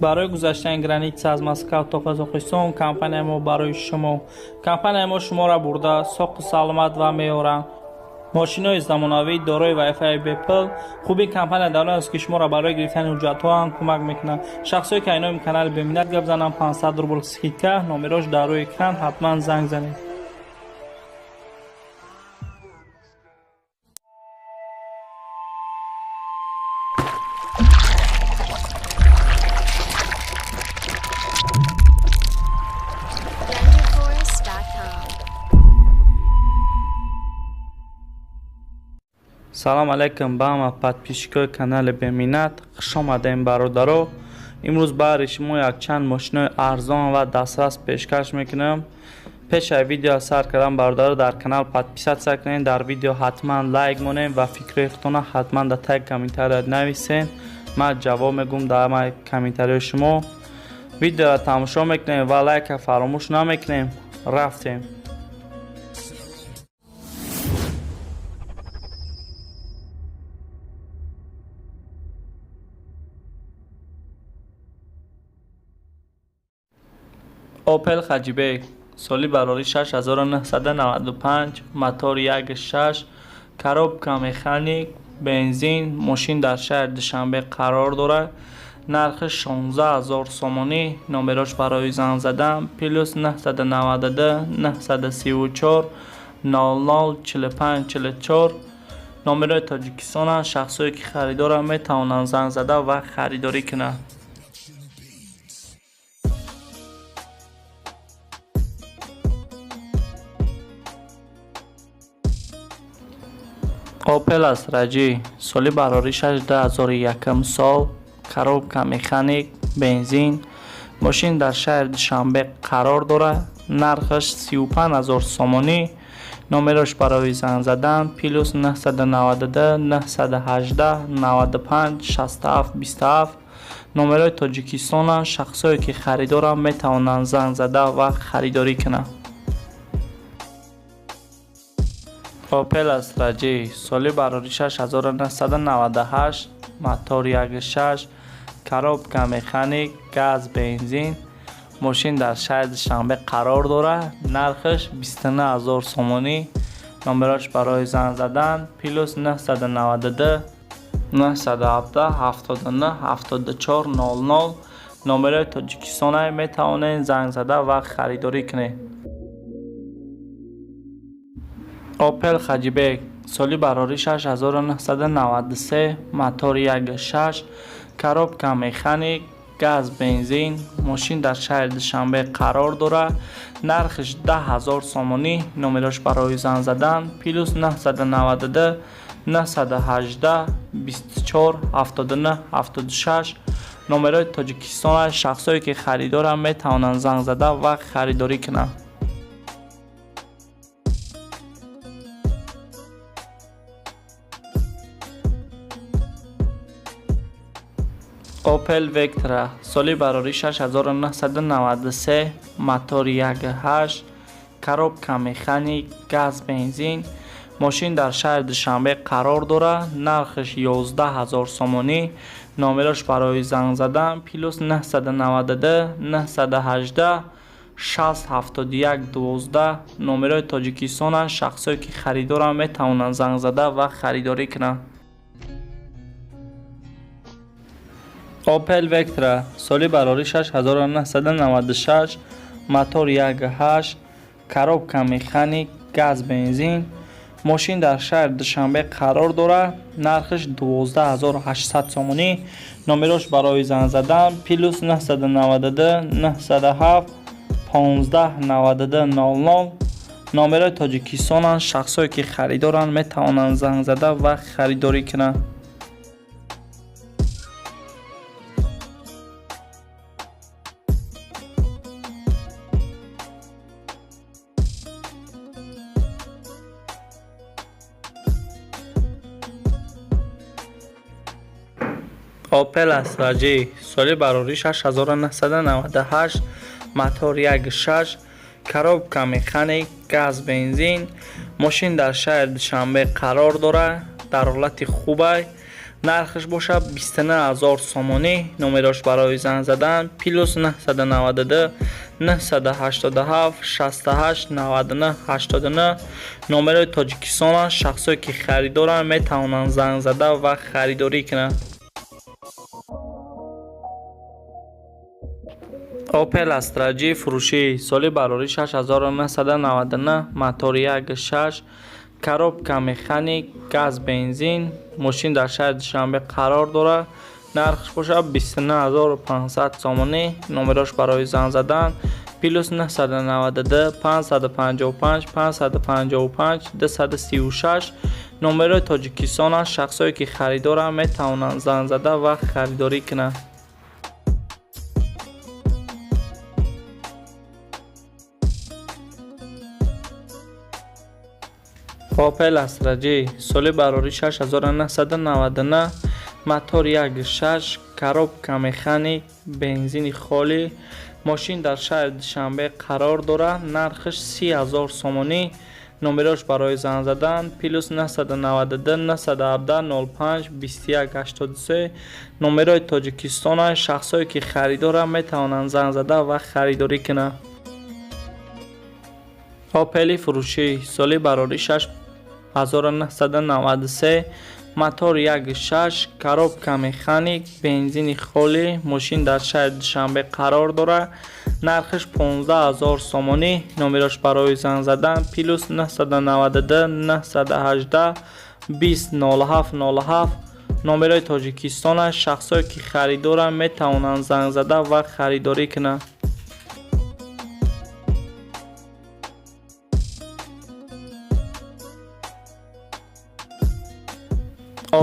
برای گذشتن گرانیت از مسکو تا قزاقستان کمپانی ما برای شما را برده ساخت سلامت و معیارن. ماشین‌های زمانوی دارای وای فای بیپل. خوبی کمپانی در است که شما را برای گرفتن حجت‌ها هم کمک میکنه. شخصی که اینام کانال ببینید گپ زنم 500 روبل سکیتکا نمرش در روی اکران حتما زنگ زنید. سلام علیکم با ما подписчикои канали بمینت خوش آمدین برادرو. امروز برای شما یک چند ماشین ارزان و دسترس پیشکش میکنم. پیش ویدیو سر کردم برادرو در کانال подписаться کنین، در ویدیو حتما لایک مونین و فکر خودتون حتما در تگ کامنتر نویسین. من جواب میگم در کامنتر شما. ویدیو را تماشا میکنین و لایک فراموش نمیکنین. رفتیم. اوپل خجیبک سالی براری 6995 موتور 1.6 کاروبکا مکانیک بنزین ماشین در شهر دوشنبه قرار دارد. نرخش 16000 سومانی. نمرش برای زنگ زدن پلوس 992 934 004544. نمره تاجیکستان. شخصی که خریدار میتوانند زنگ زده و خریداری کنند. اوپل استراجی سالی براری 2001 سال کاروبکا مکانیک بنزین ماشین در شهر دوشنبه قرار دارد. نرخش 35000 سومانی. نمرش برای زنگ زدن پلوس 992 918 95 67 27. نمره تاجیکستان. شخصی که خریدار میتوانند زنگ زده و خریداری کنند. اوپل استراجی سالی براری 6998 موتور 1.6 کاروبکا مکانیک گاز بنزین ماشین در شهر دوشنبه قرار دارد. نرخش 29000 سومانی. نمرش برای زنگ زدن پلوس 992 917 79 74 00. نمره تاجیکستان میتوانید زنگ زده و خریداری کنید. اوپل خجیبک سالی براری 6993 موتور 1.6 کاروبکا مکانیک گاز بنزین ماشین در شهر دوشنبه قرار دارد. نرخش 10000 سومانی. نمرش برای زنگ زدن پلوس 992 918 24 79 76. نمره تاجیکستان. شخصی که خریدار میتوانند زنگ زده و خریداری کنند. اوپل وکترا سالی براری 6993 موتور 1.8 کاروبکا مکانیک گاز بنزین ماشین در شهر دوشنبه قرار دارد. نرخش 11000 سومانی. نمرش برای زنگ زدن پلوس 992 918 671 12. نمره تاجیکستان. شخصی که خریدار میتوانند زنگ زده و خریداری کنند. اوپل وکترا سالی براری 6996 موتور 1.8 کاروبکا مکانیک گاز بنزین ماشین در شهر دوشنبه قرار دارد. نرخش 12800 سومانی. نمرش برای زنگ زدن پلوس 992 907 15 92 00. نمره تاجیکستان. شخصی که خریدارند میتوانند زنگ زده و خریداری کنند. اوپل استراجی سالی براری 6998 موتور 1.6 کاروبکا مکانیک گاز بنزین ماشین در شهر دوشنبه قرار دارد. در حالت خوب است. нархш бошад 29000 сомонӣ. номерош барои занг задан + 992 987 68 99 89. номерои Тоҷикистон аст. шахсое ки харидоранд метавонанд занг зада ва харидорӣ кунанд. Opel Astra G фурӯшӣ. соли барорӣ 6999. мотори 1.6, коробка механик, газ бензин. мошин дар шаҳри Душанбе қарор дорад. нархш бошад 29500 сомонӣ. номерош барои занг задан +992 555 555 236. номерои Тоҷикистон аст. шахсое ки харидоранд метавонанд занг зада ва харидорӣ кунанд. Opel Astra G соли барорӣ 6999. мотори 1.6, коробка механик, бензини холӣ. мошин дар шаҳри Душанбе қарор дорад. нархш 30000 сомонӣ. номерош барои занг задан +992 917 05 21 83. номерои Тоҷикистон аст. шахсое ки харидоранд метавонанд занг зада ва харидорӣ кунанд. Opel фурӯшӣ. соли барорӣ 6993. мотори 1.6, коробка механик, бензини холӣ. мошин дар шаҳри Душанбе қарор дорад. нархш 15000 сомонӣ. номерош барои занг задан +992 918 20 07 07. номерои Тоҷикистон аст. шахсое ки харидоранд метавонанд занг зада ва харидорӣ кунанд.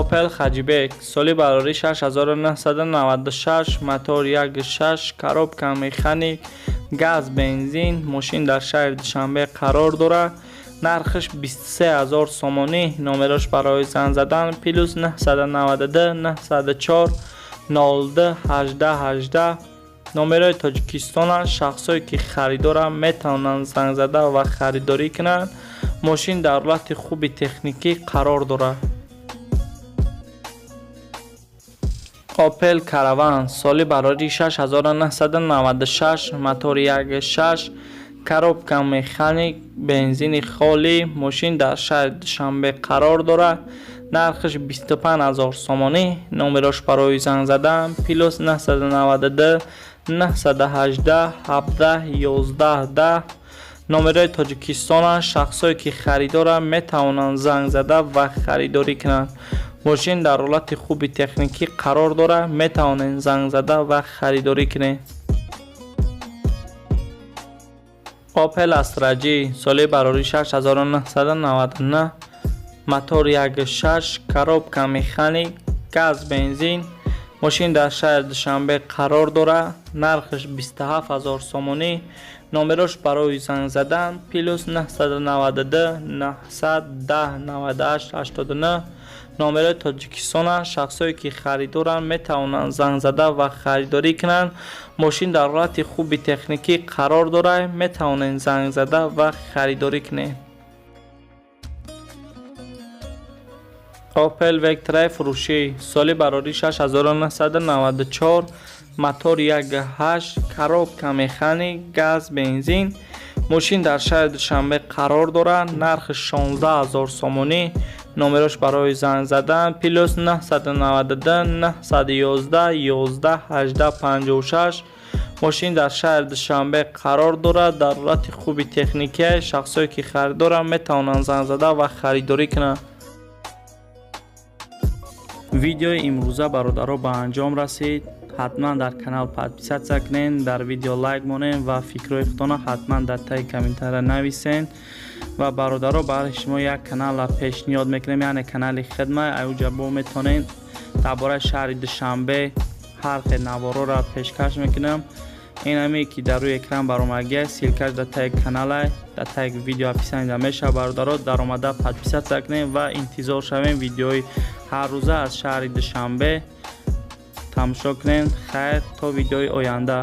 Opel Хаҷибек. соли барорӣ 6996. мотори 1.6, коробка механик, газ бензин. мошин дар шаҳри Душанбе қарор дорад. нархш 23000 сомонӣ. номерош барои занг задан +992 904 02 18 18. номерои Тоҷикистон аст. шахсое ки харидоранд метавонанд занг зада ва харидорӣ кунанд. мошин дар ҳолати хуби техникӣ қарор дорад. Opel Caravan. соли барорӣ 6996. мотори 1.6, коробка механик, бензини холӣ. мошин дар шаҳри Душанбе қарор дорад. нархш 25000 сомонӣ. номерош барои занг задан +992 918 17 11 10. номерои Тоҷикистон аст. шахсое ки харидоранд метавонанд занг зада ва харидорӣ кунанд. мошин дар ҳолати хуби техникӣ қарор дорад. метавонед занг зада ва харидорӣ кунед. Opel Astra G. соли барорӣ 6999. мотори 1.6, коробка механик, газ бензин. мошин дар шаҳри Душанбе қарор дорад. нархш 27000 сомонӣ. номерош барои занг задан +992 910 98 89. номерои Тоҷикистон аст. шахсое ки харидоранд метавонанд занг зада ва харидорӣ кунанд. мошин дар ҳолати хуби техникӣ қарор дорад. метавонед занг зада ва харидорӣ кунед. Opel Vectra фурӯшӣ. соли барорӣ 6994. мотори 1.8, коробка механик, газ бензин. мошин дар шаҳри Душанбе қарор дорад. нархш 16000 сомонӣ. номерош барои занг задан +992 911 11 18 56. мошин дар шаҳри Душанбе қарор дорад. дар ҳолати хуби техникӣ. шахсое ки харидоранд метавонанд занг зада ва харидорӣ кунанд. видеои имрӯза бародаро ба анҷом расид. ҳатман дар канал подписатсия кунед, дар видео лайк монед ва фикрҳои худтона ҳатман дар таги комментария нависед. ва бародаро барои шумо як каналро пешниҳод мекунем, яъне канали хидма. айҷа бо метавонед дар бораи шаҳри Душанбе ҳар хел навороро пешкаш мекунам. ин ҳаме ки дар рӯи экран баромадгия силкаш дар таги канала, дар таги видео описанида мешавад. бародаро даромада подписатсия кунед ва интизор шавем видеои ҳаррӯза аз шаҳри Душанбе тамошо кунед. хайр, то видеои оянда.